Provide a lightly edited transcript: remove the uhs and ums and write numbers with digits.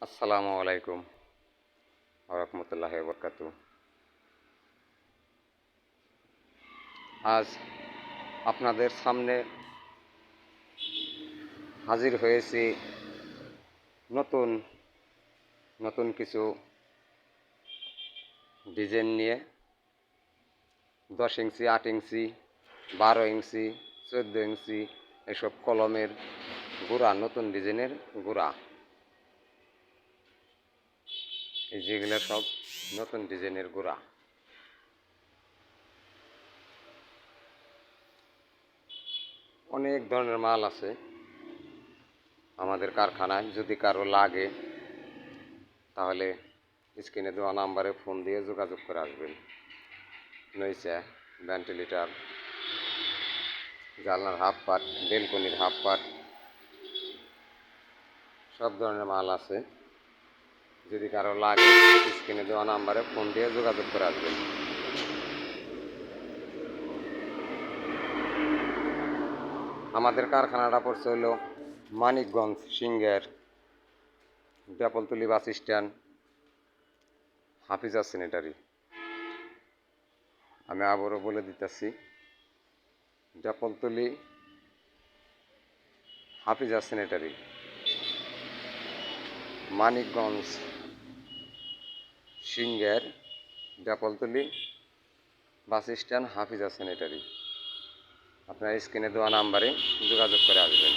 আসসালামু আলাইকুম রহমতুল্লাহ বরকাত। আজ আপনাদের সামনে হাজির হয়েছি নতুন নতুন কিছু ডিজাইন নিয়ে। 10 ইঞ্চি, 8 ইঞ্চি, 12 ইঞ্চি, 14 ইঞ্চি এসব কলমের গুঁড়া, নতুন ডিজাইনের গুঁড়া। এই যেগুলো সব নতুন ডিজাইনের গুঁড়া। অনেক ধরনের মাল আছে আমাদের কারখানায়। যদি কারো লাগে তাহলে স্ক্রিনে দেওয়া নাম্বারে ফোন দিয়ে যোগাযোগ করে আসবেন। নইসা, ভেন্টিলেটর, জানলার হাফ পাট, বেলকনির হাফ পাট, সব ধরনের মাল আছে। যদি কারো লাগে স্ক্রিনে দেওয়া নাম্বারে ফোন দিয়ে যোগাযোগ করে আসবেন। আমাদের কারখানাটা পড়ছে হলো মানিকগঞ্জ সিংহের বেপলতলি বাস স্ট্যান্ড, হাফিজা স্যানিটারি। আমি আবারও বলে দিতেছি, বেপলতলি হাফিজা স্যানিটারি, মানিকগঞ্জ সিংহের বেপলতলি বাস স্ট্যান্ড, হাফিজা স্যানিটারি। আপনার স্ক্রিনে দেওয়া নাম্বারে যোগাযোগ করে আসবেন।